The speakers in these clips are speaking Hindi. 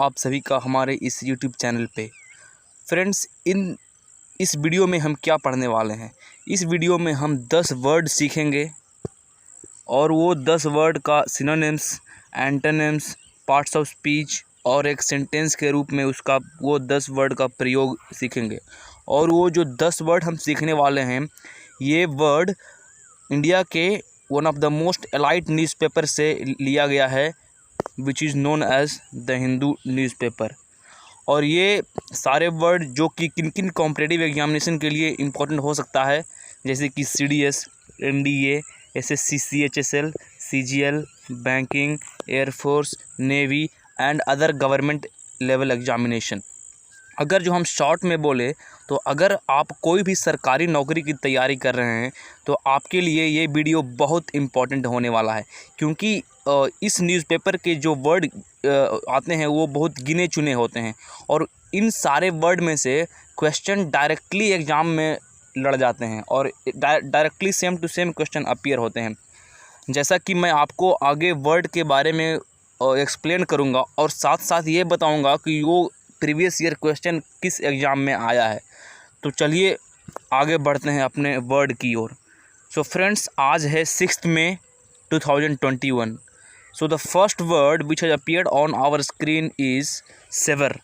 आप सभी का हमारे इस YouTube चैनल पे। फ्रेंड्स, इस वीडियो में हम क्या पढ़ने वाले हैं। इस वीडियो में हम 10 वर्ड सीखेंगे और वो 10 वर्ड का synonyms, antonyms, parts of speech और एक सेंटेंस के रूप में उसका वो 10 वर्ड का प्रयोग सीखेंगे। और वो जो 10 वर्ड हम सीखने वाले हैं, ये वर्ड इंडिया के one of the most elite newspaper से लिया गया है, which is known as the Hindu newspaper. और ये सारे वर्ड जो कि किन किन कॉम्पिटिटिव एग्जामिनेशन के लिए इम्पोर्टेंट हो सकता है, जैसे कि CDS, NDA, SSC, CHSL, CGL, banking, air force, navy and other government level examination. अगर जो हम शॉर्ट में बोले तो अगर आप कोई भी सरकारी नौकरी की तैयारी कर रहे हैं तो आपके लिए ये वीडियो बहुत इम्पॉर्टेंट होने वाला है, क्योंकि इस न्यूज़पेपर के जो वर्ड आते हैं वो बहुत गिने चुने होते हैं और इन सारे वर्ड में से क्वेश्चन डायरेक्टली एग्ज़ाम में लड़ जाते हैं और directly same to same question appear होते हैं। जैसा कि मैं आपको आगे वर्ड के बारे में एक्सप्लेन करूँगा और साथ साथ ये बताऊँगा कि वो प्रीवियस ईयर क्वेश्चन किस एग्ज़ाम में आया है। तो चलिए आगे बढ़ते हैं अपने वर्ड की ओर। सो फ्रेंड्स, आज है 6 मई 2021। So the first word which has appeared on our screen is sever.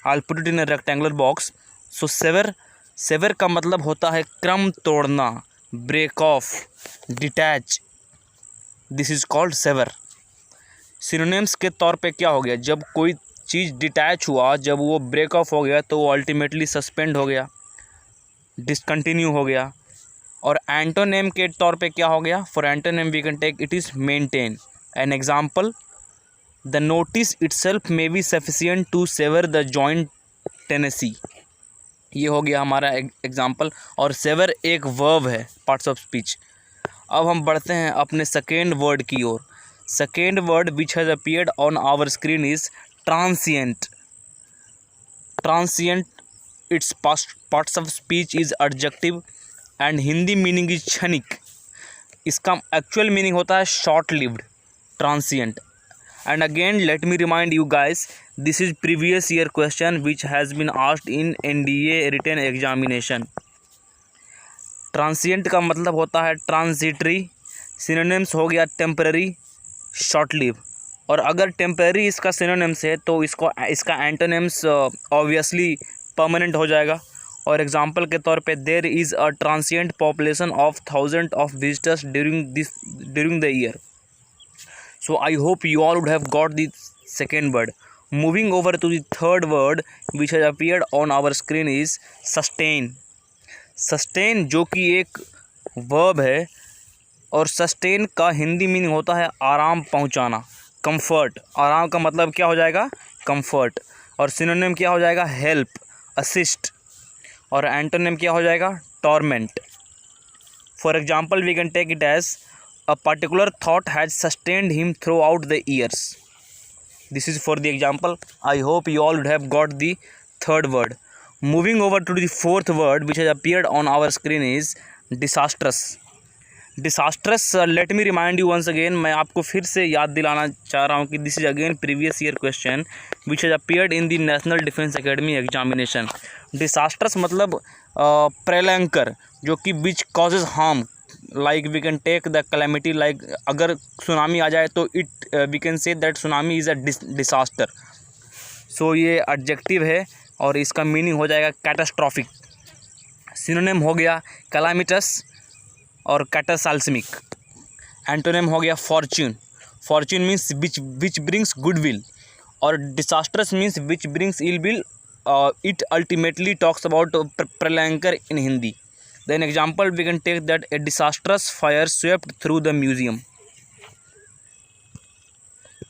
I put it in a rectangular box. So sever का मतलब होता है क्रम तोड़ना, break off, detach. This is called sever. Synonyms के तौर पे क्या हो गया, जब कोई चीज़ डिटैच हुआ, जब वो ब्रेक ऑफ हो गया तो वो अल्टीमेटली सस्पेंड हो गया, डिसकंटिन्यू हो गया। और एंटोनिम के तौर पे क्या हो गया, for antonym we can take it is maintain. An example, the notice itself may be sufficient to sever the joint tenancy. ये हो गया हमारा एग्जाम्पल। और सेवर एक वर्ब है, पार्ट्स ऑफ स्पीच। अब हम बढ़ते हैं अपने सेकेंड वर्ड की ओर। Second word which has appeared on our screen is transient. Transient, it's parts of speech is adjective and Hindi meaning is क्षणिक। इसका एक्चुअल मीनिंग होता है short lived, transient. And again let me remind you guys, this is previous year question which has been asked in NDA written examination. Transient का मतलब होता है ट्रांजिटरी। सिनोनिम्स हो गया टेम्पररी, शॉर्ट लिव। और अगर टेम्पररी इसका सिनोनिम्स है तो इसका एंटोनिम्स ऑब्वियसली परमानेंट हो जाएगा। और एग्जांपल के तौर पे there is a transient population of 1000 of visitors during the year. So I hope you all would have got the second word. Moving over to the third word which has appeared on our screen is sustain. Sustain जो कि एक वर्ब है और सस्टेन का हिंदी मीनिंग होता है आराम पहुंचाना, कंफर्ट। आराम का मतलब क्या हो जाएगा, कंफर्ट। और सिनोनिम क्या हो जाएगा, हेल्प, असिस्ट। और एंटोनिम क्या हो जाएगा, torment. For example we can take it as a particular thought has sustained him throughout the years. This is for the example. I hope you all would have got the third word. Moving over to the fourth word which has appeared on our screen is disastrous. Disastrous, let me remind you once again, मैं आपको फिर से याद दिलाना चाह रहा हूँ कि this is again previous year question which has appeared in the National Defence Academy examination. Disastrous मतलब प्रलयंकर, जो कि which causes harm, like we can take the calamity, like अगर सुनामी आ जाए तो it we can say that tsunami is a disaster. So ये एडजेक्टिव है और इसका मीनिंग हो जाएगा कैटास्ट्रॉफिक। सिनोनिम हो गया कैलामिटस और कैटासाल्समिक। एंटोनिम हो गया fortune. Fortune means which brings goodwill और disastrous means which brings ill will. It ultimately talks about प्रलयंकर in Hindi. Then example we can take that a disastrous fire swept through the museum.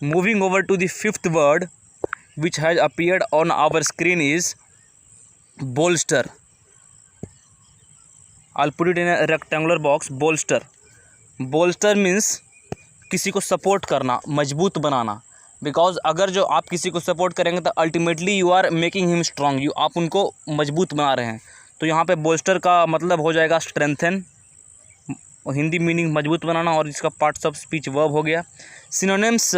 Moving over to the fifth word which has appeared on our screen is bolster. I'll put it in a rectangular box, bolster. Bolster means किसी को सपोर्ट करना, मजबूत बनाना। बिकॉज अगर जो आप किसी को सपोर्ट करेंगे तो ultimately you are making him strong, आप उनको मजबूत बना रहे हैं। तो यहाँ पे बोल्स्टर का मतलब हो जाएगा स्ट्रेंथन, हिंदी मीनिंग मजबूत बनाना, और इसका पार्ट्स ऑफ स्पीच वर्ब हो गया। Synonyms,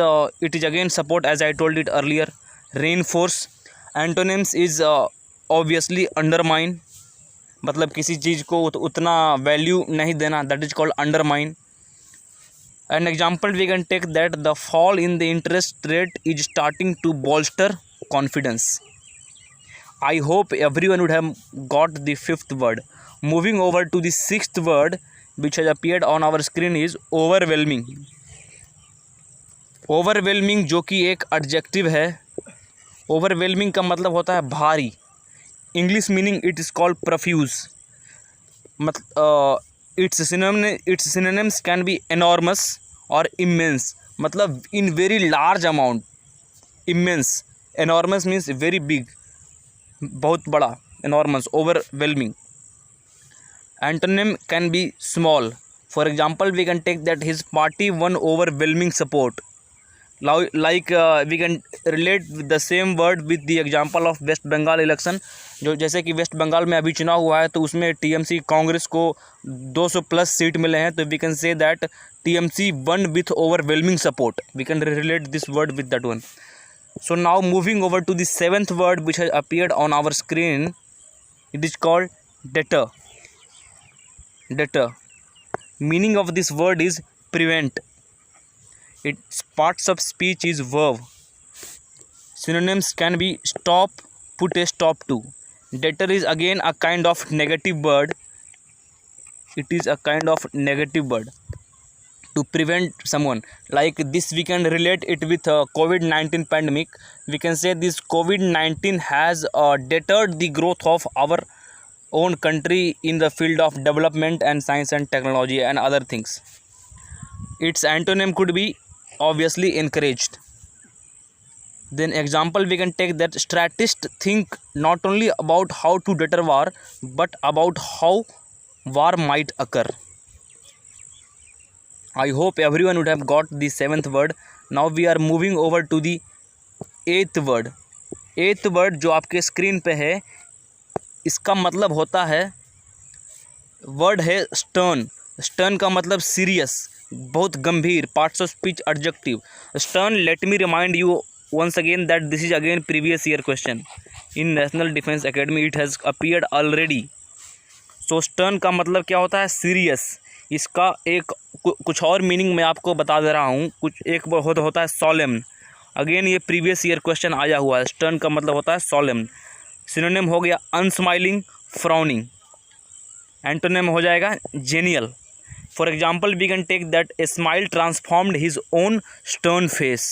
it is again support as I told it earlier. reinforce. Antonyms is obviously undermine, मतलब किसी चीज़ को उतना वैल्यू नहीं देना, that is called undermine. An example we can take that the fall in the interest rate is starting to bolster confidence. I hope everyone would have got the fifth word. Moving over to the sixth word which has appeared on our screen is overwhelming. Overwhelming जो कि एक adjective है. Overwhelming का मतलब होता है भारी. English meaning it is called profuse. its synonyms can be enormous or immense, मतलब in very large amount. Immense, enormous means very big, बहुत बड़ा. Enormous, overwhelming. Antonym can be small. For example, we can take that his party won overwhelming support. Like we can relate the same word with the example of West Bengal election. जो जैसे कि वेस्ट बंगाल में अभी चुनाव हुआ है तो उसमें टीएमसी कांग्रेस को 200 प्लस सीट मिले हैं, तो we can say that TMC won with overwhelming support. We can relate this word with that one. So now moving over to the seventh word which has appeared on our screen, it is called deter. Deter. Meaning of this word is prevent. Its parts of speech is verb. Synonyms can be stop, put a stop to. Deter is again a kind of negative word. It is a kind of negative word to prevent someone. Like this we can relate it with COVID-19 pandemic. We can say this COVID-19 has deterred the growth of our own country in the field of development and science and technology and other things. Its antonym could be obviously encouraged. Then example we can take that strategists think not only about how to deter war but about how war might occur. I hope everyone would have got the seventh word. Now we are moving over to the eighth word. Eighth word जो आपके स्क्रीन पे है, इसका मतलब होता है, वर्ड है स्टर्न. स्टर्न का मतलब सीरियस, बहुत गंभीर. Parts of speech adjective. Stern, late me remind you once again that this is again previous year question in National Defense Academy. It has appeared already. So stern का मतलब क्या होता है? सीरियस. इसका एक कुछ और मीनिंग मैं आपको बता दे रहा हूँ. कुछ एक होता है solemn. अगेन ये प्रीवियस ईयर क्वेश्चन आया हुआ है. स्टर्न का मतलब होता है solemn. सिनोनिम हो गया unsmiling, frowning. एंटोनिम हो जाएगा genial. For example, we can take that a smile transformed his own stern face.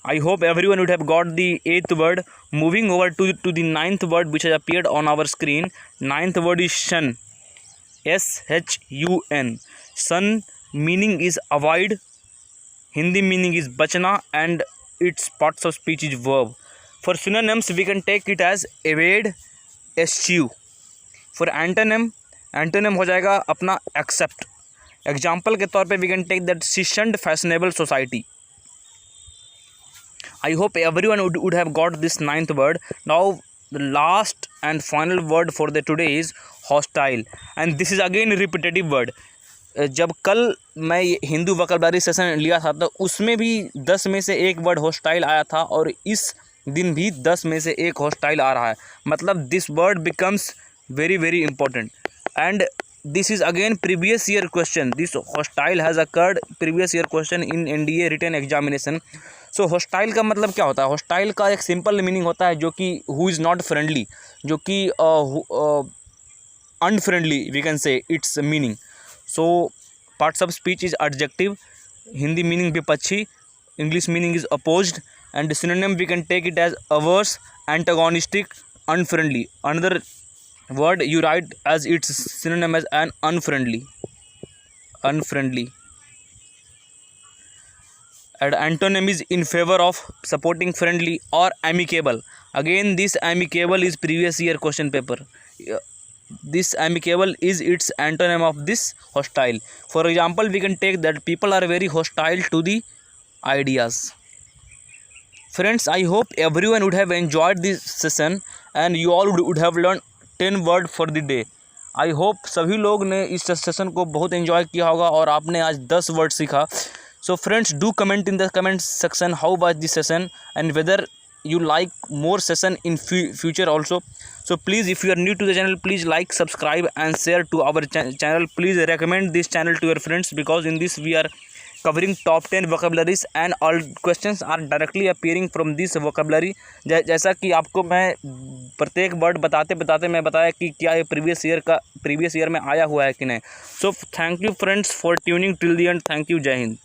I hope everyone would have got the eighth word. Moving over to the ninth word which has appeared on our screen. Ninth word is shun. S-H-U-N. Shun meaning is avoid. Hindi meaning is bachna and its parts of speech is verb. For synonyms we can take it as evade, eschew. For antonym हो जाएगा अपना accept. Example के तौर पे we can take that she shunned fashionable society. I hope everyone would have got this ninth word. Now the last and final word for the today is hostile, and this is again a repetitive word. जब कल मैं हिंदू वोकैबुलरी सेशन लिया था तो उसमें भी 10 में से एक वर्ड हॉस्टाइल आया था, और इस दिन भी 10 में से एक हॉस्टाइल आ रहा है. मतलब this word becomes very very important. And this is again previous year question. This hostile has occurred previous year question in NDA written examination. So hostile का मतलब क्या होता है? hostile का एक सिंपल मीनिंग होता है जो कि who is not friendly, जो कि unfriendly we can say its meaning. So parts of speech is adjective. Hindi meaning विपक्षी, English meaning is opposed, and synonym we can take it as averse, antagonistic, unfriendly. Another word you write as its synonym as an unfriendly. And antonym is in favor of, supporting, friendly or amicable. Again this amicable is previous year question paper. This amicable is its antonym of this hostile. For example, we can take that people are very hostile to the ideas. Friends, I hope everyone would have enjoyed this session and you all would have learned 10 word for the day. I hope सभी लोग ने इस सेशन को बहुत एंजॉय किया होगा और आपने आज 10 वर्ड सीखा. So friends, do comment in the comment section how was this session and whether you like more session in future also. So please, if you are new to the channel, please like, subscribe and share to our channel. Please recommend this channel to your friends, because in this we are covering top 10 vocabularies and all questions are directly appearing from this vocabulary. जैसा कि आपको मैं प्रत्येक वर्ड बताते बताते मैं बताया कि क्या ये प्रीवियस ईयर में आया हुआ है कि नहीं. So thank you friends for tuning till the end. Thank you. जय हिंद.